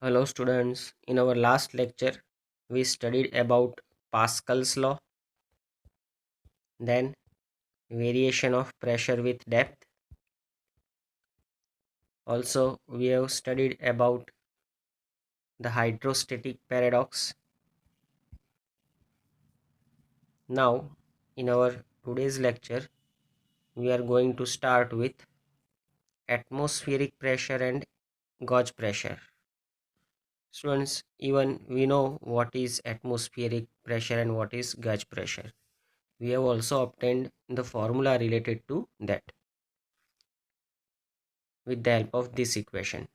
Hello students, in our last lecture we studied about Pascal's law, then variation of pressure with depth. Also we have studied about the hydrostatic paradox. Now in our today's lecture we are going to start with atmospheric pressure and gauge pressure. Students, even we know what is atmospheric pressure and what is gauge pressure. We have also obtained the formula related to that with the help of this equation.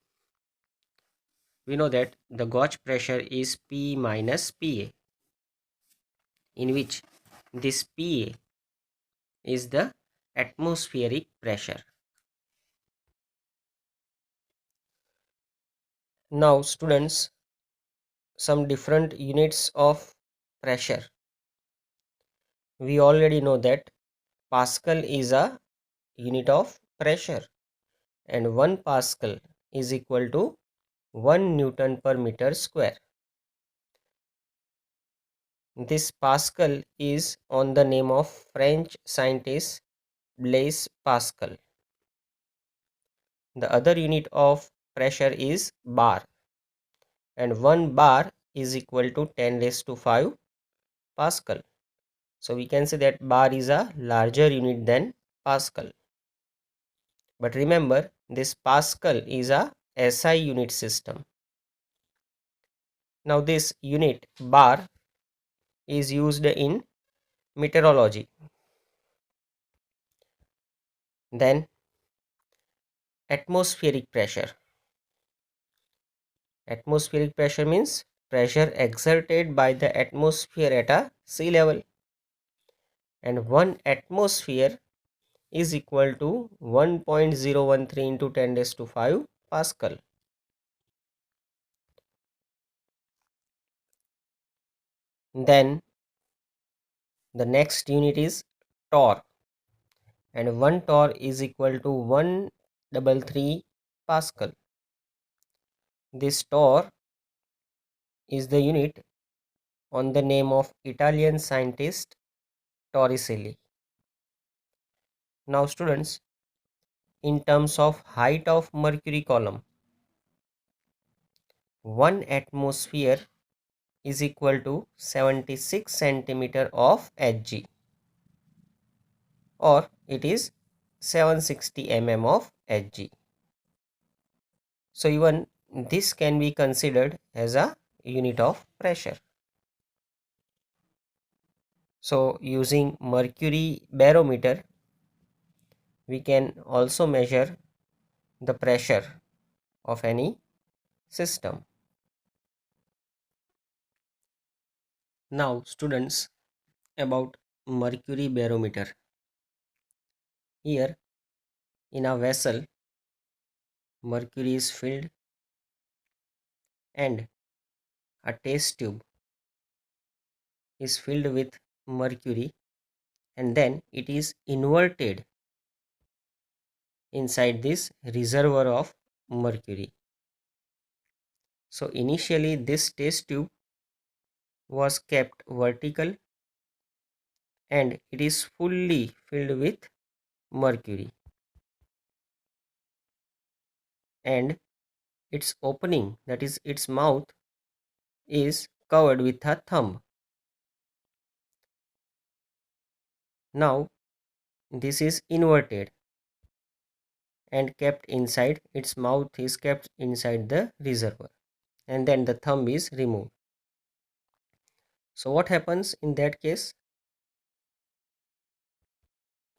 We know that the gauge pressure is P minus PA, in which this PA is the atmospheric pressure. Now students, some different units of pressure. We already know that Pascal is a unit of pressure and 1 Pascal is equal to 1 Newton per meter square. This Pascal is on the name of French scientist Blaise Pascal. The other unit of pressure is bar, and 1 bar is equal to 10 raised to 5 Pascal. So we can say that bar is a larger unit than Pascal. But remember, this Pascal is a SI unit system. Now this unit bar is used in meteorology. Then atmospheric pressure. Atmospheric pressure means pressure exerted by the atmosphere at a sea level, and 1 atmosphere is equal to 1.013 into 10 raised to 5 Pascal. Then the next unit is torr, and 1 torr is equal to 133 Pascal. This torr is the unit on the name of Italian scientist Torricelli. Now students, in terms of height of mercury column, 1 atmosphere is equal to 76 centimeter of Hg, or it is 760 mm of Hg. So even this can be considered as a unit of pressure. So using mercury barometer, we can also measure the pressure of any system. Now students, about mercury barometer. Here in a vessel, mercury is filled and a test tube is filled with mercury, and then it is inverted inside this reservoir of mercury. So initially this test tube was kept vertical and it is fully filled with mercury, and its opening, that is its mouth, is covered with a thumb. Now this is inverted and kept inside, its mouth is kept inside the reservoir, and then the thumb is removed. So what happens in that case?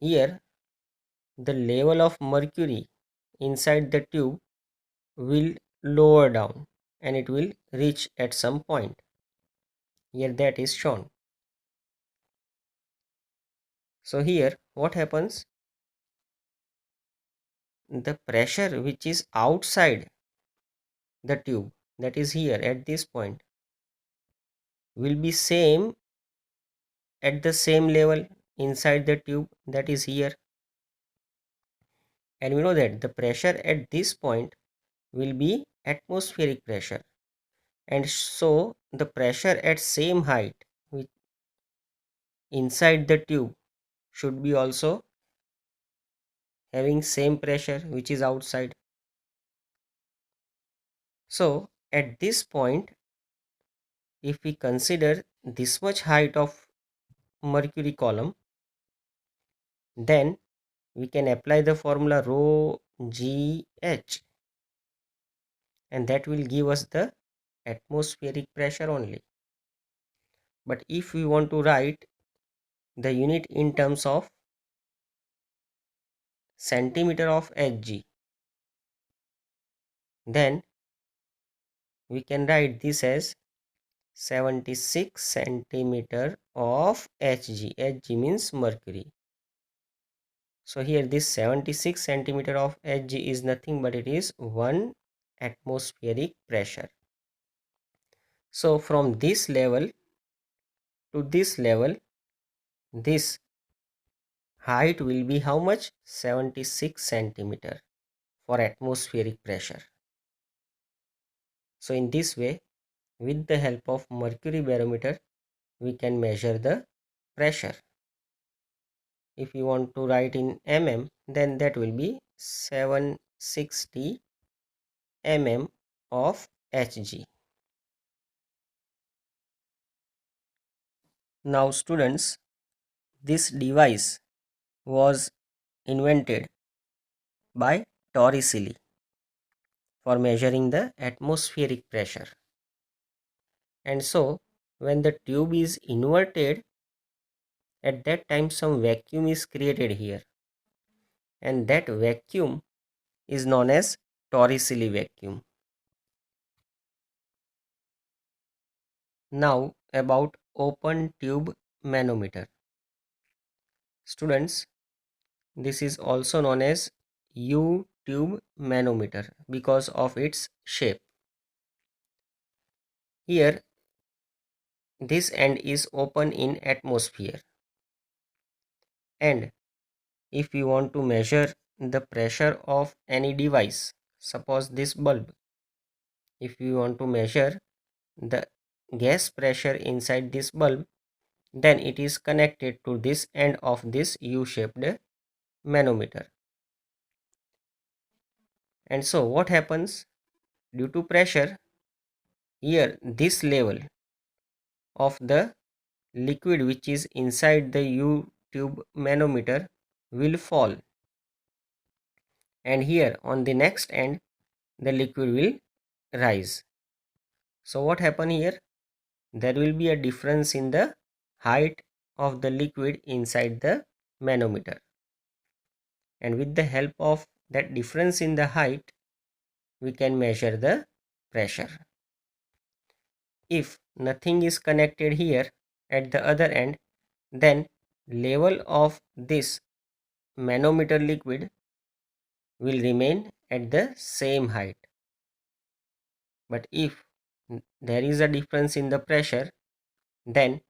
Here the level of mercury inside the tube will lower down and it will reach at some point. Here that is shown. So here what happens? The pressure which is outside the tube, that is here at this point, will be same at the same level inside the tube, that is here. And we know that the pressure at this point will be atmospheric pressure, and so the pressure at same height inside the tube should be also having same pressure which is outside. So at this point, if we consider this much height of mercury column, then we can apply the formula rho g h, and that will give us the atmospheric pressure only. But if we want to write the unit in terms of centimeter of Hg, then we can write this as 76 centimeter of Hg. Hg means mercury. So here this 76 centimeter of Hg is nothing but it is 1 atmospheric pressure. So from this level to this level, this height will be how much? 76 centimeter for atmospheric pressure. So in this way, with the help of mercury barometer, we can measure the pressure. If you want to write in mm, then that will be 760 mm of Hg. Now students, this device was invented by Torricelli for measuring the atmospheric pressure. And so when the tube is inverted, at that time some vacuum is created here, and that vacuum is known as Torricelli vacuum. Now about open tube manometer. Students, this is also known as U-tube manometer because of its shape. Here this end is open in atmosphere, and if we want to measure the pressure of any device, suppose this bulb, if we want to measure the gas pressure inside this bulb, then it is connected to this end of this U-shaped manometer. And so what happens? Due to pressure, here this level of the liquid which is inside the U-tube manometer will fall, and here on the next end the liquid will rise. So what happen here? There will be a difference in the height of the liquid inside the manometer, and with the help of that difference in the height, we can measure the pressure. If nothing is connected here at the other end, then level of this manometer liquid will remain at the same height. But if there is a difference in the pressure, then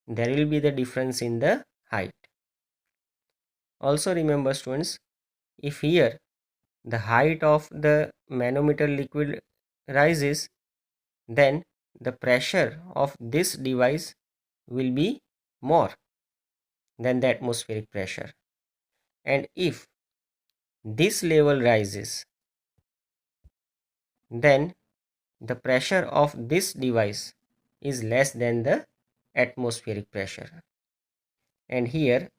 there will be the difference in the height. Also remember students, if here the height of the manometer liquid rises, then the pressure of this device will be more than the atmospheric pressure. And if this level rises, then the pressure of this device is less than the atmospheric pressure, and here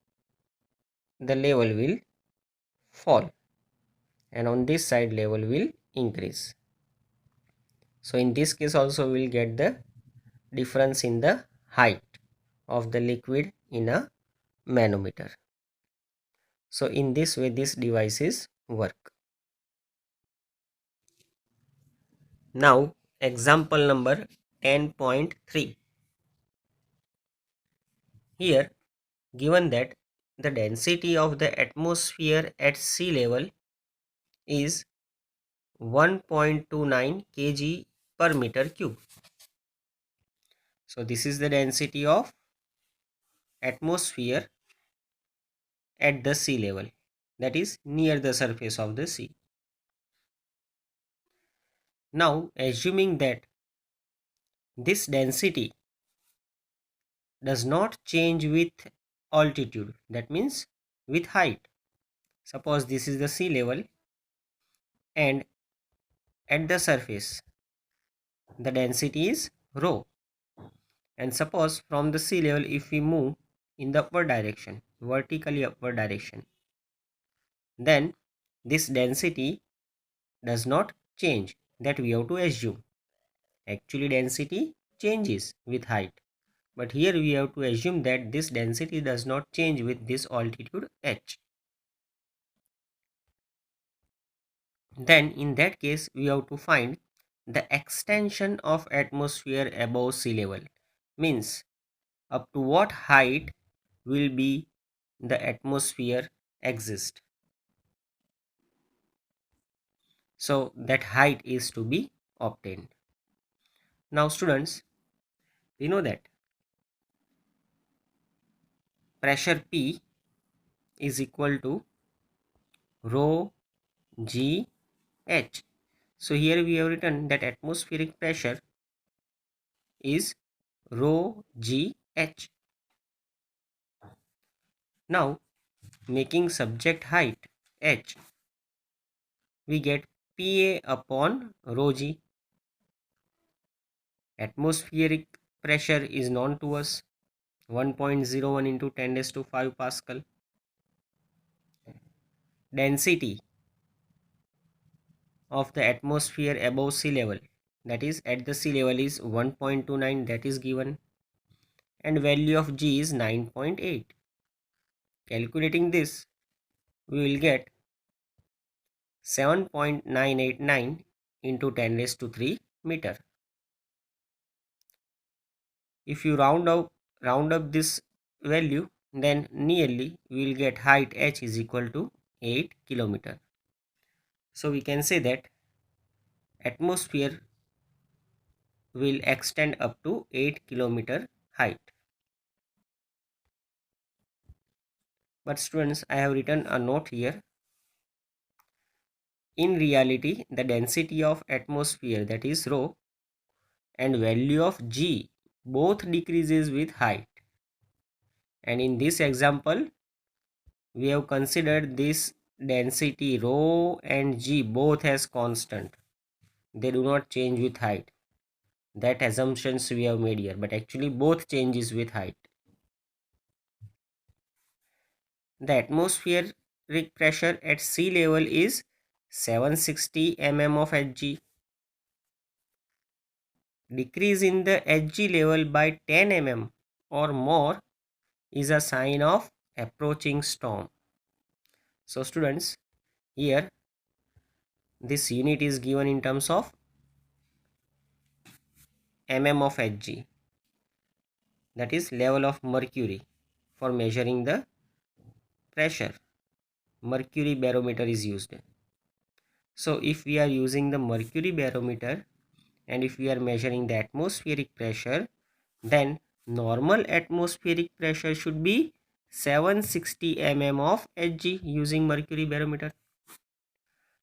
the level will fall, and on this side level will increase. So in this case also we will get the difference in the height of the liquid in a manometer. So in this way these devices work. Now example number 10.3. Here given that the density of the atmosphere at sea level is 1.29 kg per meter cube. So this is the density of atmosphere at the sea level, that is near the surface of the sea. Now assuming that this density does not change with altitude, that means with height. Suppose this is the sea level, and at the surface the density is rho, and suppose from the sea level if we move in the upward direction, vertically upward direction, then this density does not change, that we have to assume. Actually density changes with height, but here we have to assume that this density does not change with this altitude h. Then in that case we have to find the extension of atmosphere above sea level, means up to what height will be the atmosphere exist. So that height is to be obtained. Now students, we know that pressure P is equal to rho g h. So here we have written that atmospheric pressure is rho g h. Now making subject height h, we get Pa upon rho g. Atmospheric pressure is known to us, 1.01 into 10 raised to 5 Pascal. Density of the atmosphere above sea level, that is at the sea level, is 1.29, that is given, and value of G is 9.8. Calculating this, we will get 7.989 into 10 raised to 3 meter. If you round up this value, then nearly we will get height h is equal to 8 kilometer. So we can say that atmosphere will extend up to 8 kilometer height. But students, I have written a note here. In reality, the density of atmosphere, that is rho, and value of G both decreases with height. And in this example, we have considered this density rho and G both as constant. They do not change with height. That assumptions we have made here, but actually both changes with height. The atmospheric pressure at sea level is 760 mm of Hg. Decrease in the Hg level by 10 mm or more is a sign of approaching storm. So students, here this unit is given in terms of mm of Hg, that is level of mercury. For measuring the pressure, mercury barometer is used. So if we are using the mercury barometer and if we are measuring the atmospheric pressure, then normal atmospheric pressure should be 760 mm of Hg using mercury barometer.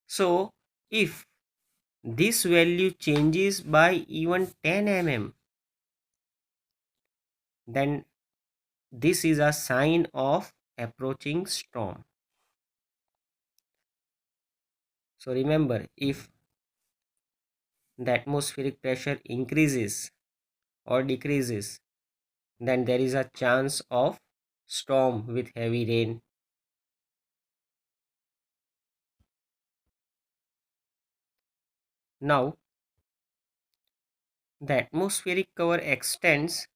So if this value changes by even 10 mm, then this is a sign of approaching storm. So remember, if the atmospheric pressure increases or decreases, then there is a chance of storm with heavy rain. Now the atmospheric cover extends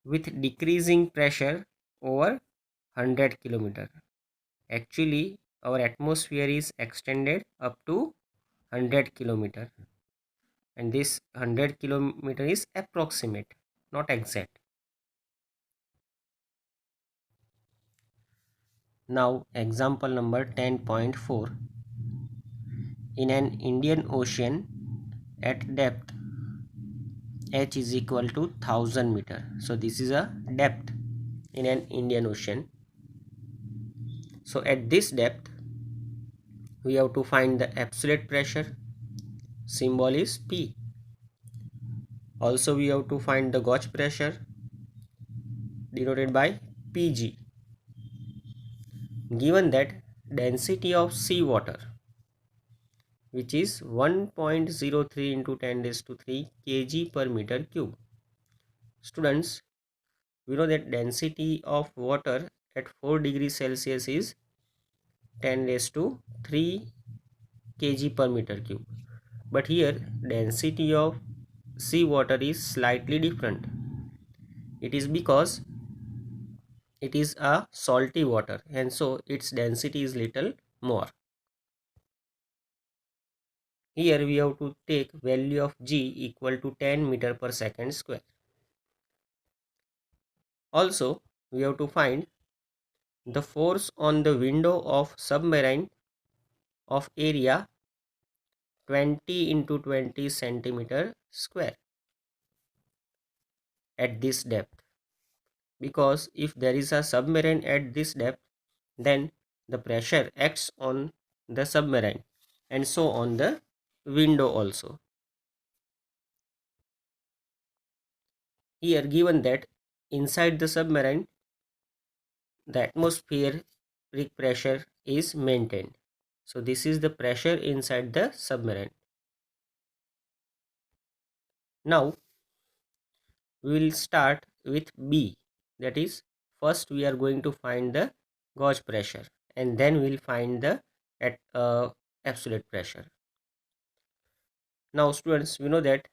with decreasing pressure over 100 km. Actually our atmosphere is extended up to 100 km, and this 100 km is approximate, not exact. Now example number 10.4. In an Indian Ocean at depth h is equal to 1000 meter. So this is a depth in an Indian Ocean. So at this depth we have to find the absolute pressure. Symbol is P. Also we have to find the gauge pressure denoted by Pg. Given that density of seawater, which is 1.03 into 10 raised to 3 kg per meter cube. Students, we know that density of water at 4 degrees Celsius is 10 raised to 3 kg per meter cube. But here density of seawater is slightly different. It is because it is a salty water and so its density is little more. Here we have to take value of G equal to 10 meter per second square. Also we have to find the force on the window of submarine of area 20 into 20 centimeter square at this depth, because if there is a submarine at this depth, then the pressure acts on the submarine and so on the window also. Here given that inside the submarine the atmospheric pressure is maintained. So this is the pressure inside the submarine. Now we will start with B, that is first we are going to find the gauge pressure and then we will find the absolute pressure. Now students, we know that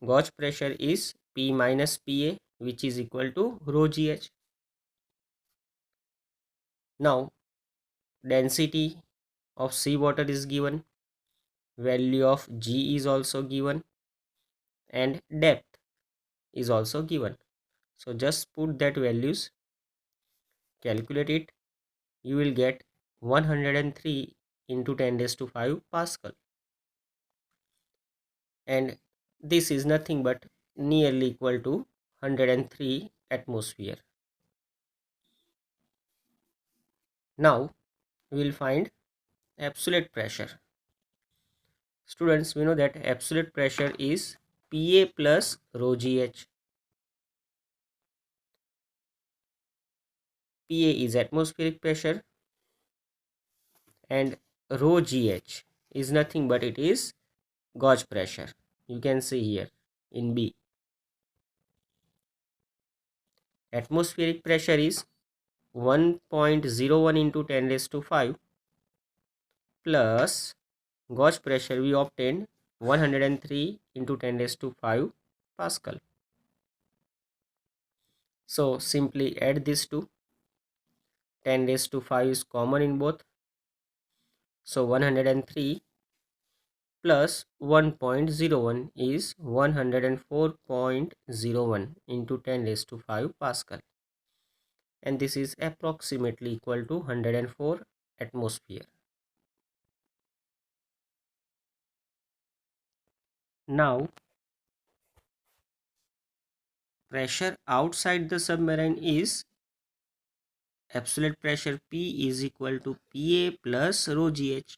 gauge pressure is P minus PA, which is equal to rho GH. Now density of seawater is given, value of G is also given, and depth is also given. So just put that values, calculate it, you will get 103 into 10 raised to 5 Pascal, and this is nothing but nearly equal to 103 atmosphere. Now we will find absolute pressure. Students, we know that absolute pressure is PA plus rho GH. PA is atmospheric pressure and rho GH is nothing but it is gauge pressure. You can see here in B. Atmospheric pressure is 1.01 into 10 raised to 5 plus gauge pressure we obtained 103 into 10 raised to 5 Pascal. So simply add this to 10 raised to 5 is common in both. So 103 plus 1.01 is 104.01 into 10 raised to 5 Pascal. And this is approximately equal to 104 atmosphere. Now pressure outside the submarine is absolute pressure P is equal to PA plus rho GH,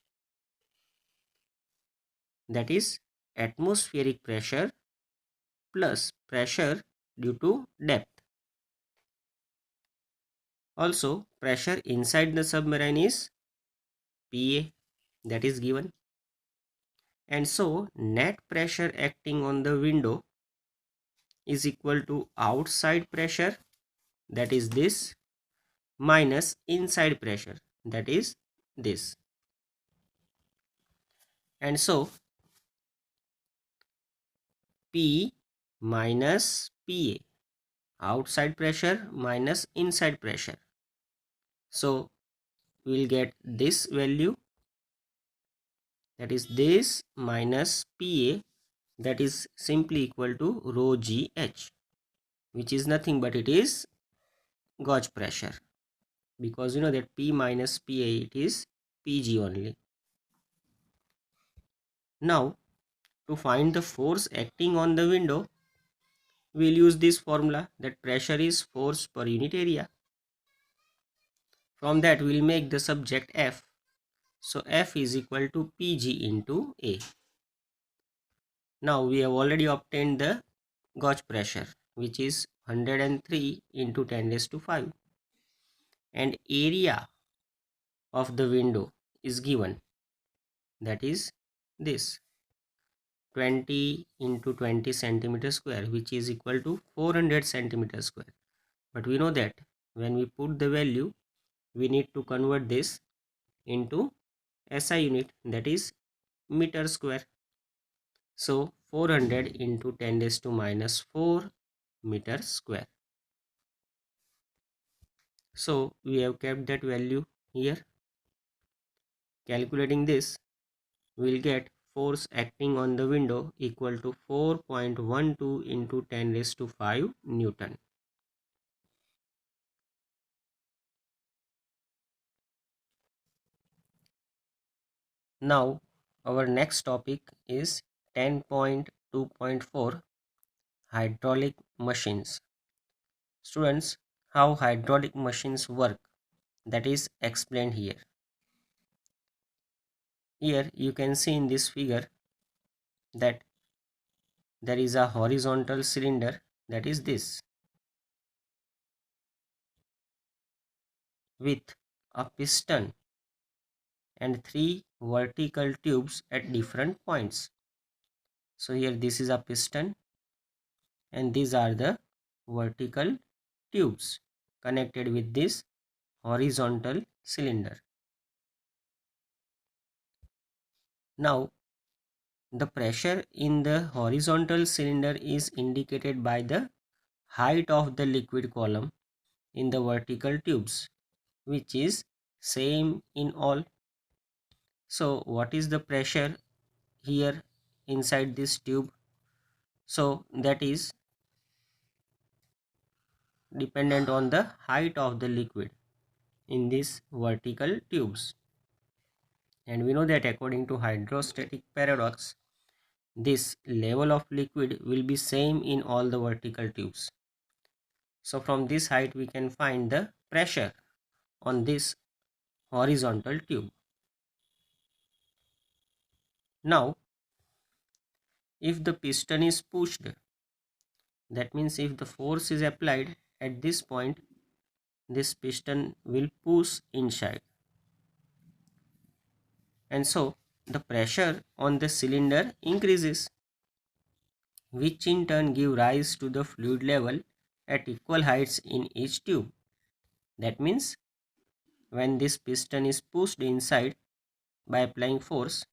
that is atmospheric pressure plus pressure due to depth. Also pressure inside the submarine is PA, that is given, and so net pressure acting on the window is equal to outside pressure, that is this, minus inside pressure, that is this. And so P minus PA, outside pressure minus inside pressure. So we will get this value, that is this minus PA, that is simply equal to rho GH, which is nothing but it is gauge pressure, because you know that P minus PA it is PG only. Now to find the force acting on the window, we will use this formula, that pressure is force per unit area. From that we will make the subject F. So F is equal to PG into A. Now we have already obtained the gauge pressure, which is 103 into 10 raised to 5, and area of the window is given, that is this 20 into 20 centimeter square, which is equal to 400 centimeter square. But we know that when we put the value, we need to convert this into SI unit, that is meter square. So 400 into 10 raised to minus 4 meter square. So we have kept that value here. Calculating this, we will get force acting on the window equal to 4.12 into 10 raised to 5 Newton. Now our next topic is 10.2.4 hydraulic machines. Students, how hydraulic machines work, that is explained here. Here you can see in this figure that there is a horizontal cylinder, that is this, with a piston and 3 vertical tubes at different points. So here this is a piston and these are the vertical tubes connected with this horizontal cylinder. Now the pressure in the horizontal cylinder is indicated by the height of the liquid column in the vertical tubes, which is same in all. So what is the pressure here inside this tube? So that is dependent on the height of the liquid in these vertical tubes. And we know that according to hydrostatic paradox, this level of liquid will be same in all the vertical tubes. So from this height we can find the pressure on this horizontal tube. Now if the piston is pushed, that means if the force is applied at this point, this piston will push inside, and so the pressure on the cylinder increases, which in turn give rise to the fluid level at equal heights in each tube. That means when this piston is pushed inside by applying force,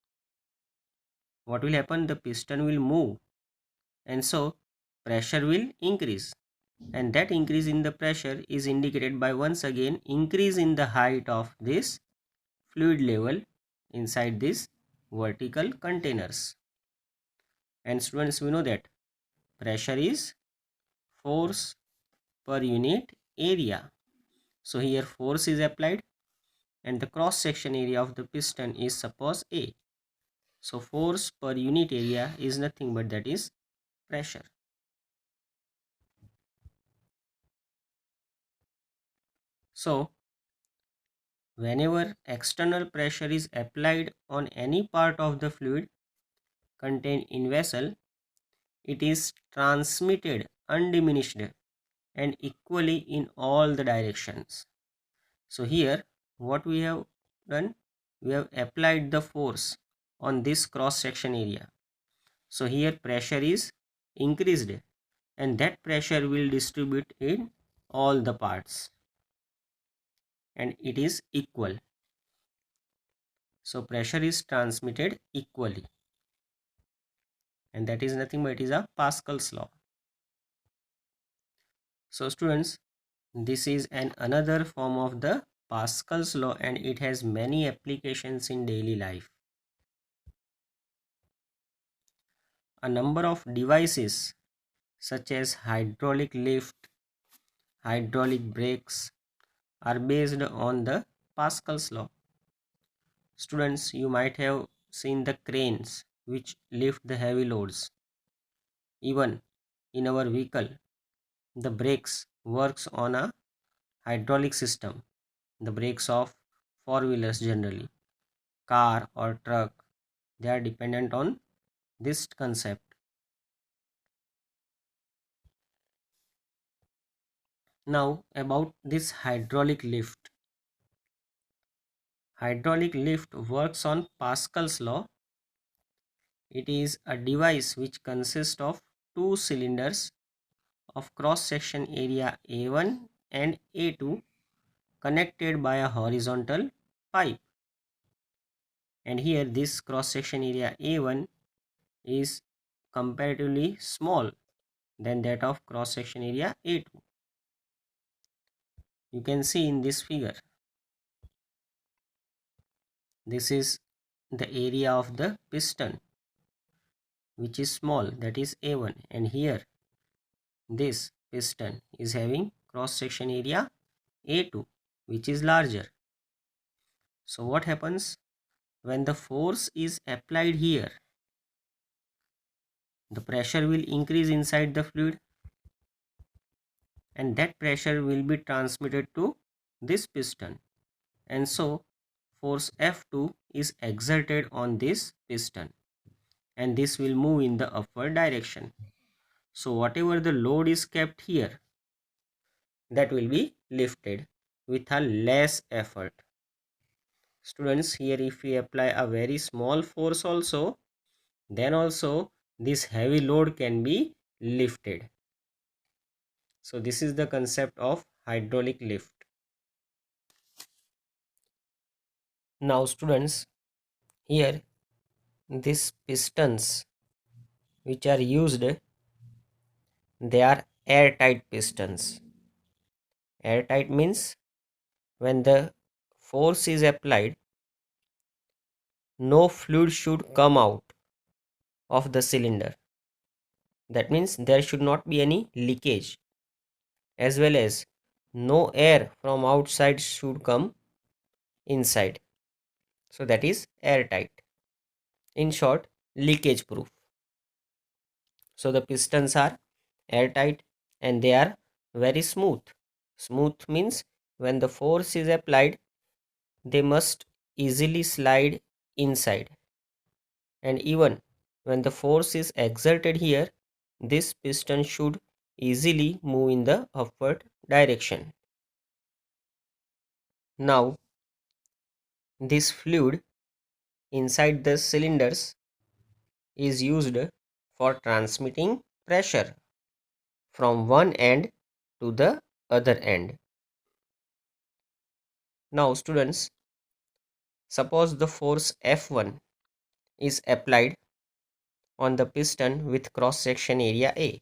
what will happen? The piston will move, and so pressure will increase, and that increase in the pressure is indicated by once again increase in the height of this fluid level inside these vertical containers. And students, we know that pressure is force per unit area. So here force is applied and the cross section area of the piston is suppose A. So force per unit area is nothing but that is pressure. So whenever external pressure is applied on any part of the fluid contained in vessel, it is transmitted undiminished and equally in all the directions. So here what we have done, we have applied the force on this cross section area. So here pressure is increased and that pressure will distribute in all the parts and it is equal. So pressure is transmitted equally, and that is nothing but it is a Pascal's law. So students, this is another form of the Pascal's law and it has many applications in daily life. A number of devices such as hydraulic lift, hydraulic brakes are based on the Pascal's law. Students, you might have seen the cranes which lift the heavy loads. Even in our vehicle, the brakes works on a hydraulic system. The brakes of four-wheelers generally, car or truck, they are dependent on this concept. Now about this hydraulic lift. Hydraulic lift works on Pascal's law. It is a device which consists of two cylinders of cross-section area A1 and A2 connected by a horizontal pipe. And here this cross-section area A1 is comparatively small than that of cross-section area A2. You can see in this figure. This is the area of the piston, which is small, that is A1, and here this piston is having cross-section area A2, which is larger. So what happens when the force is applied here? The pressure will increase inside the fluid, and that pressure will be transmitted to this piston, and so force F2 is exerted on this piston, and this will move in the upward direction. So whatever the load is kept here, that will be lifted with a less effort. Students, here if we apply a very small force also, then also this heavy load can be lifted. So this is the concept of hydraulic lift. Now students, here these pistons which are used, they are airtight pistons. Airtight means when the force is applied, no fluid should come out of the cylinder. That means there should not be any leakage, as well as no air from outside should come inside. So that is airtight. In short, leakage proof. So the pistons are airtight and they are very smooth. Smooth means when the force is applied, they must easily slide inside, and even when the force is exerted here, this piston should easily move in the upward direction. Now this fluid inside the cylinders is used for transmitting pressure from one end to the other end. Now students, suppose the force F1 is applied on the piston with cross section area A.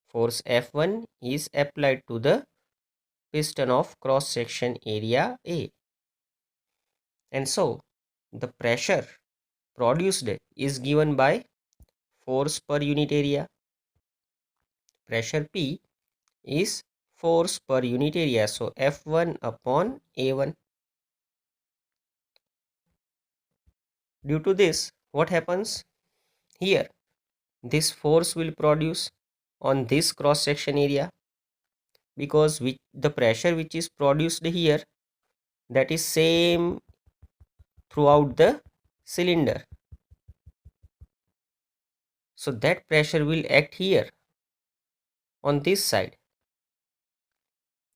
Force F1 is applied to the piston of cross section area A, and so the pressure produced is given by force per unit area. Pressure P is force per unit area, so F1 upon A1. Due to this, what happens here? This force will produce on this cross section area, because the pressure which is produced here, that is same throughout the cylinder. So that pressure will act here on this side,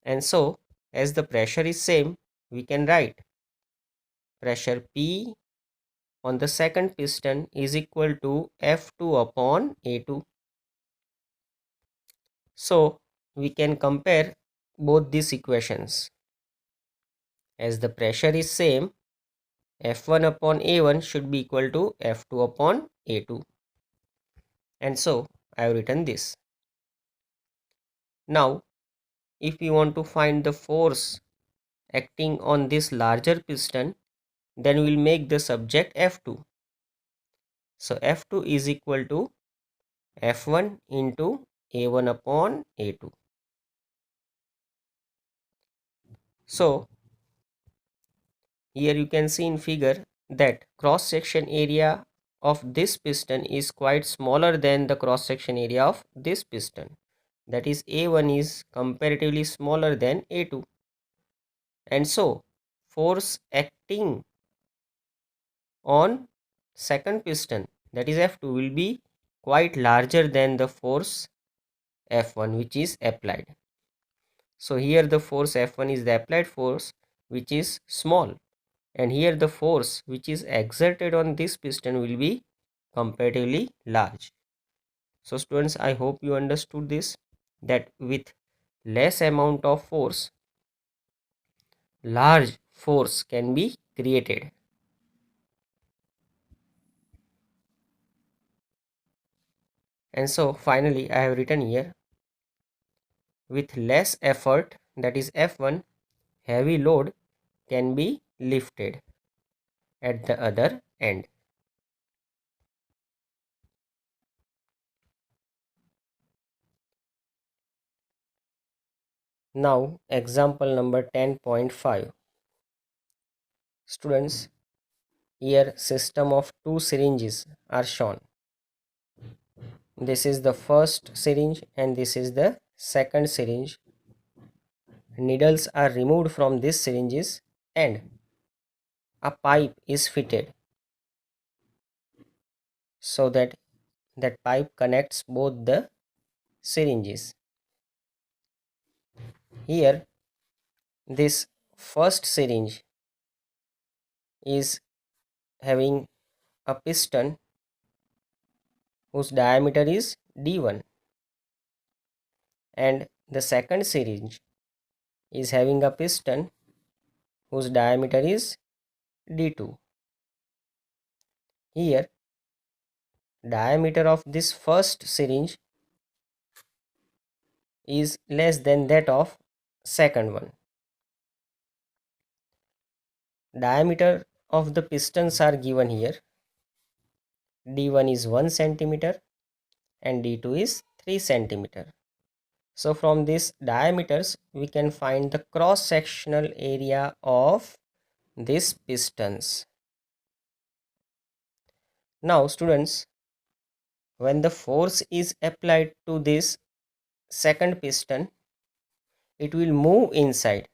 and so as the pressure is same, we can write pressure P on the second piston is equal to F2 upon A2. So we can compare both these equations. As the pressure is same, F1 upon A1 should be equal to F2 upon A2, and so I have written this. Now if we want to find the force acting on this larger piston, then we will make the subject F2. So F2 is equal to F1 into A1 upon A2. So here you can see in figure that cross section area of this piston is quite smaller than the cross section area of this piston. That is, A1 is comparatively smaller than A2, and so force acting on second piston, that is F2, will be quite larger than the force F1 which is applied. So here the force F1 is the applied force, which is small, and here the force which is exerted on this piston will be comparatively large. So students, I hope you understood this, that with less amount of force, large force can be created. And so finally I have written here, with less effort, that is F1, heavy load can be lifted at the other end. Now example number 10.5. Students, here system of two syringes are shown. This is the first syringe and this is the second syringe. Needles are removed from these syringes and a pipe is fitted so that pipe connects both the syringes. Here this first syringe is having a piston whose diameter is D1, and the second syringe is having a piston whose diameter is D2. Here diameter of this first syringe is less than that of second one. Diameter of the pistons are given here. D1 is 1 centimeter and D2 is 3 centimeter. So from these diameters we can find the cross sectional area of these pistons. Now students, when the force is applied to this second piston, it will move inside,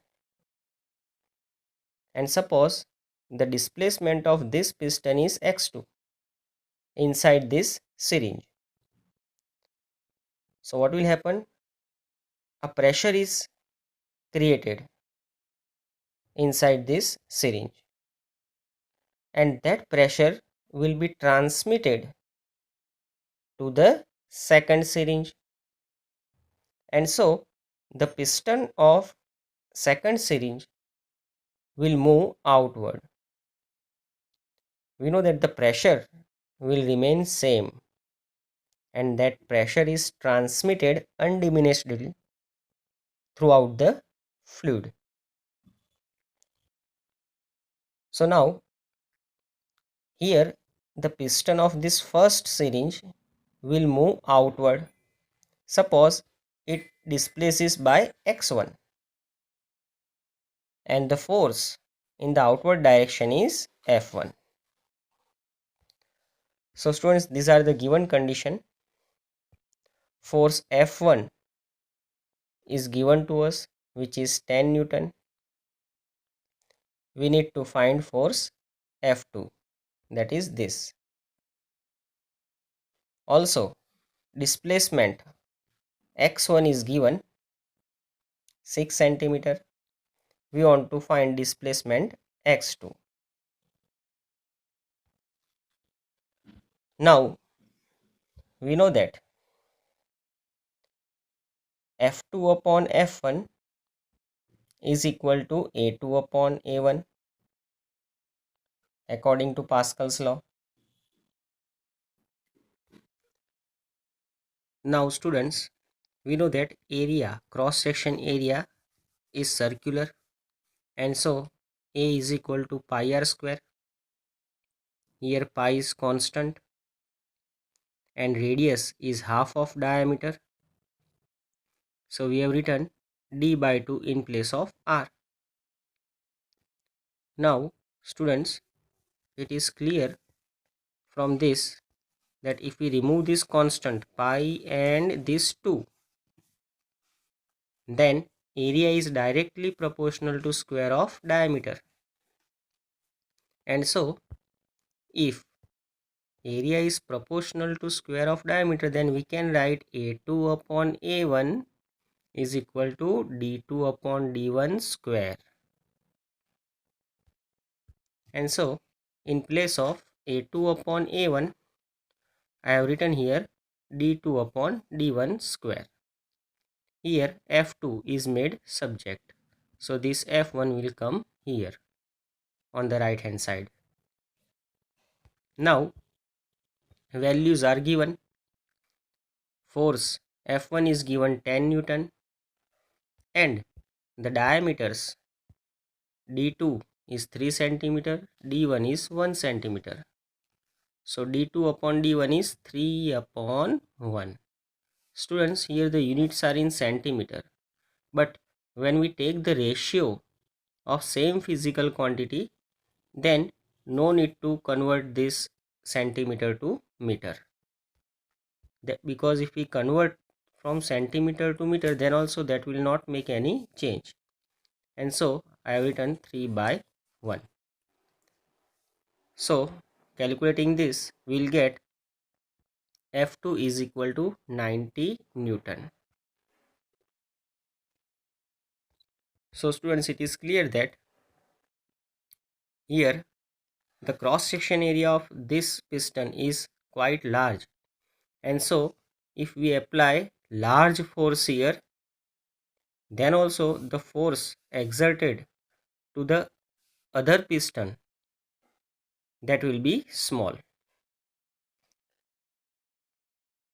and suppose the displacement of this piston is x2 inside this syringe. So what will happen? A pressure is created inside this syringe, and that pressure will be transmitted to the second syringe, and so the piston of second syringe will move outward. We know that the pressure will remain same, and that pressure is transmitted undiminishedly throughout the fluid. So now here the piston of this first syringe will move outward. Suppose it displaces by x1, and the force in the outward direction is F1. So students, these are the given condition. Force F1 is given to us, which is 10 Newton. We need to find force F2, that is this. Also displacement x1 is given 6 centimeter. We want to find displacement x2. Now we know that F2 upon F1 is equal to A2 upon A1 according to Pascal's law. Now students, we know that area, cross section area, is circular, and so A is equal to pi r square. Here pi is constant and radius is half of diameter, so we have written d by 2 in place of r. Now students, it is clear from this that if we remove this constant pi and this 2, then area is directly proportional to square of diameter. And so if area is proportional to square of diameter, then we can write A2 upon A1 is equal to d2 upon d1 square. And so in place of a2 upon a1, I have written here d2 upon d1 square. Here f2 is made subject, so this f1 will come here on the right hand side. Now values are given. Force F1 is given 10 Newton and the diameters D2 is 3 centimeter, D1 is 1 centimeter. So D2 upon D1 is 3 upon 1. Students, here the units are in centimeter, but when we take the ratio of same physical quantity, then no need to convert this centimeter to meter. Because if we convert from centimeter to meter, then also that will not make any change, and so I have written 3 by 1. So calculating this, we'll get F2 is equal to 90 Newton. So students, it is clear that here the cross section area of this piston is quite large, and so if we apply large force here, then also the force exerted to the other piston, that will be small.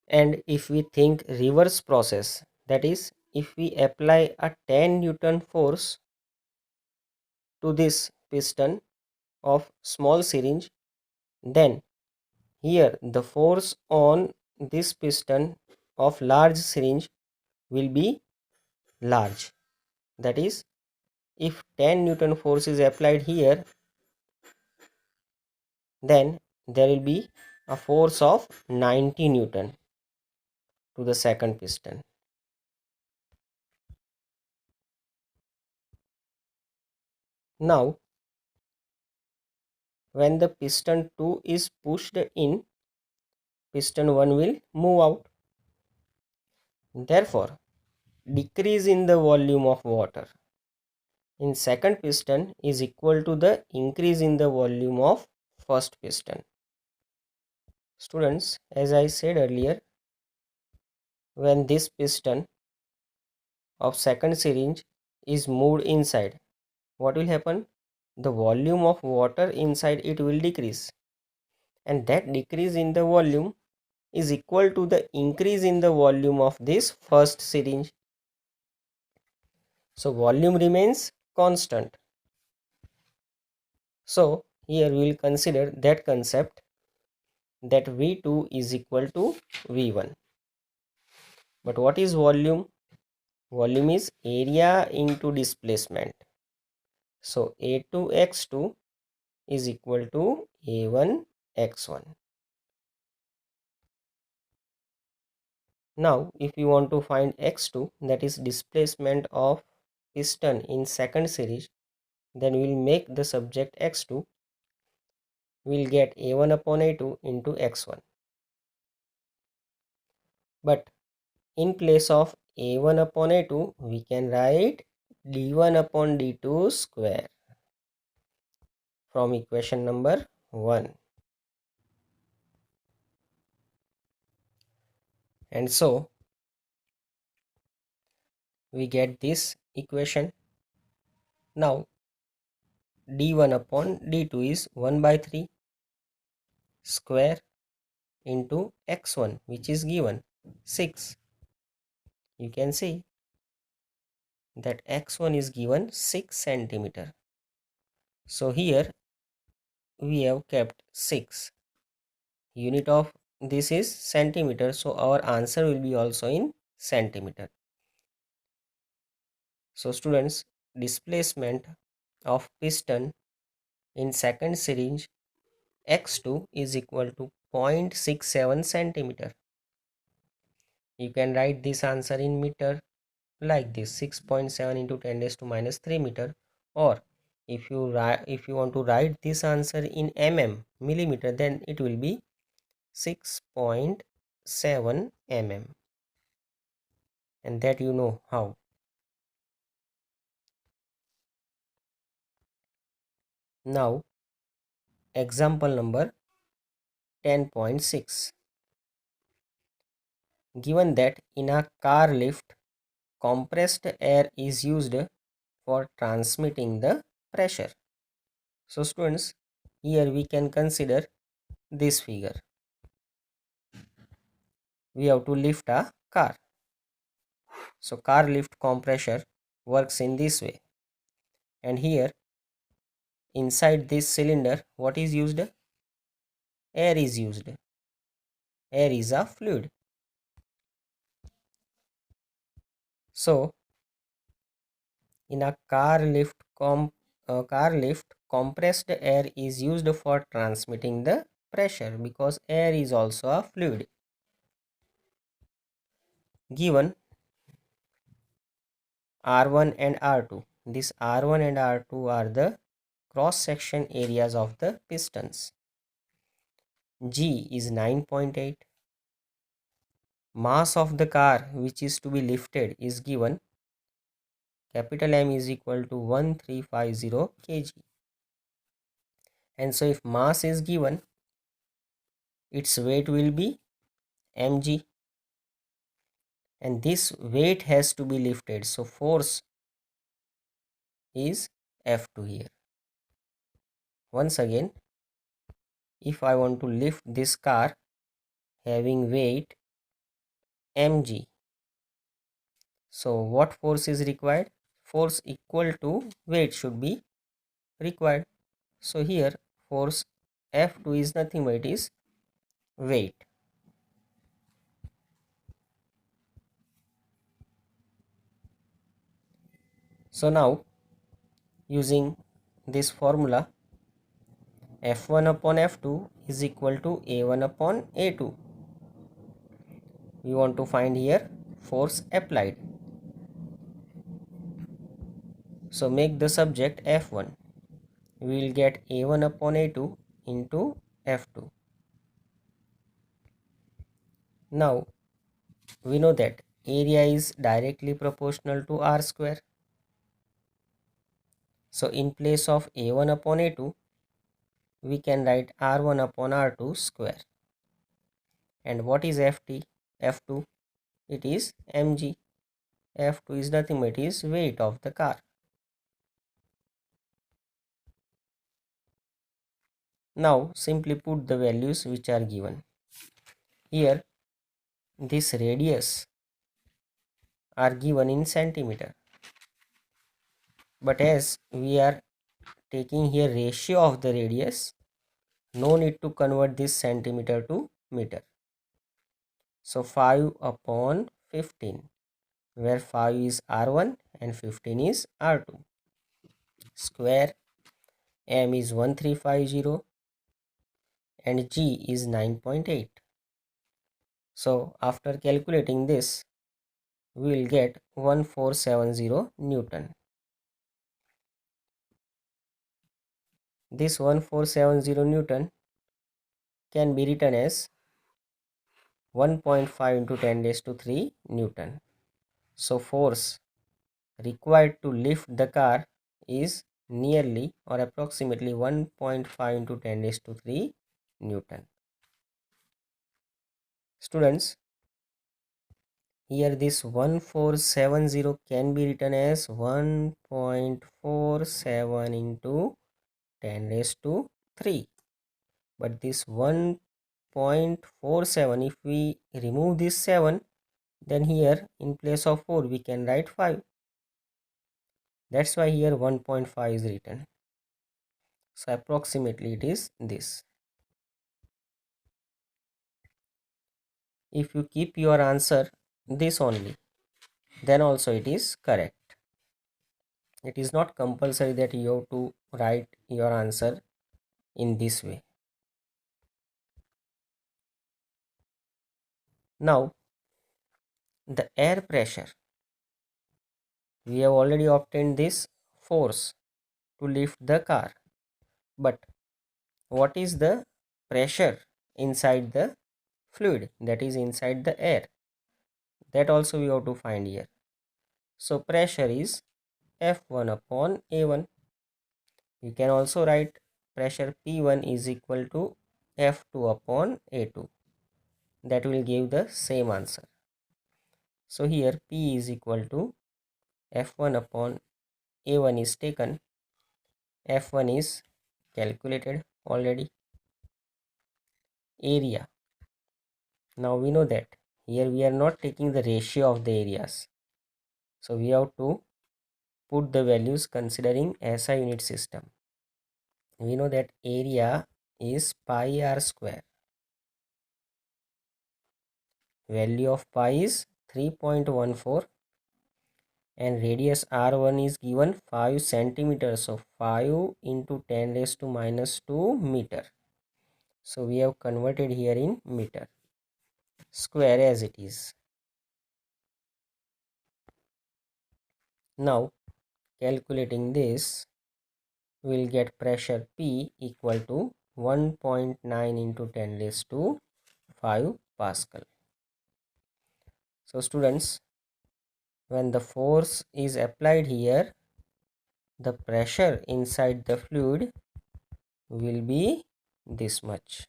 And if we think reverse process, that is, if we apply a 10 Newton force to this piston of small syringe, then here the force on this piston of large syringe will be large. That is, if 10 Newton force is applied here, then there will be a force of 90 Newton to the second piston. Now when the piston 2 is pushed in, piston 1 will move out. Therefore, decrease in the volume of water in second piston is equal to the increase in the volume of first piston. Students, as I said earlier, when this piston of second syringe is moved inside, what will happen? The volume of water inside it will decrease, and that decrease in the volume is equal to the increase in the volume of this first syringe. So volume remains constant. So here we will consider that concept, that V2 is equal to V1. But what is volume? Volume is area into displacement. So A2x2 is equal to A1x1. Now if you want to find x2, that is displacement of piston in second series, then we will make the subject x2. We will get A1 upon A2 into x1. But in place of A1 upon A2, we can write D1 upon D2 square from equation number 1. And so we get this equation. Now D1 upon D2 is 1 by 3 square into x1, which is given 6. You can see that x1 is given 6 centimeter. So here we have kept 6. Unit of this is centimeter, so our answer will be also in centimeter. So students, displacement of piston in second syringe x2 is equal to 0.67 centimeter. You can write this answer in meter like this, 6.7 into 10 raised to minus 3 meter, or if you want to write this answer in millimeter, then it will be 6.7 mm. and that you know how. Now example number 10.6. Given that in a car lift, compressed air is used for transmitting the pressure. So students, here we can consider this figure. We have to lift a car. So car lift compressor works in this way. And here inside this cylinder, what is used? Air is used. Air is a fluid. So in a car lift, compressed air is used for transmitting the pressure because air is also a fluid. Given R1 and R2. This R1 and R2 are the cross section areas of the pistons. G is 9.8. Mass of the car which is to be lifted is given. Capital M is equal to 1350 kg. And so if mass is given, its weight will be mg. And this weight has to be lifted. So force is F2 here. Once again, if I want to lift this car having weight mg, so what force is required? Force equal to weight should be required. So here force F2 is nothing but it is weight. So now using this formula, F1 upon F2 is equal to A1 upon A2. We want to find here force applied. So make the subject F1. We will get A1 upon A2 into F2. Now we know that area is directly proportional to R square. So in place of A1 upon A2, we can write R1 upon R2 square. And what is F2? It is mg. F2 is nothing but it is weight of the car. Now simply put the values which are given. Here this radius are given in centimeter. But as we are taking here ratio of the radius, no need to convert this centimeter to meter. So 5 upon 15, where 5 is R1 and 15 is R2. Square M is 1350 and G is 9.8. So after calculating this, we will get 1470 Newton. This 1470 Newton can be written as 1.5 into 10 raised to 3 Newton. So force required to lift the car is nearly or approximately 1.5 into 10 raised to 3 Newton. Students, here this 1470 can be written as 1.47 into 10 raised to 3. But this 1.47, if we remove this 7, then here in place of 4 we can write 5. That's why here 1.5 is written. So approximately it is this. If you keep your answer this only, then also it is correct. It is not compulsory that you have to write your answer in this way. Now the air pressure, we have already obtained this force to lift the car, but what is the pressure inside the fluid, that is inside the air? that also we have to find here. So pressure is F1 upon A1. We can also write pressure P1 is equal to F2 upon A2. That will give the same answer. So here P is equal to F1 upon A1 is taken. F1 is calculated already. Area. Now we know that here we are not taking the ratio of the areas. So we have to put the values considering SI unit system. We know that area is pi r square. Value of pi is 3.14 and radius r1 is given 5 centimeters. So 5 into 10 raised to minus 2 meter. So we have converted here in meter square as it is. Now calculating this, we'll get pressure P equal to 1.9 into 10 raised to 5 Pascal. So students, when the force is applied here, the pressure inside the fluid will be this much.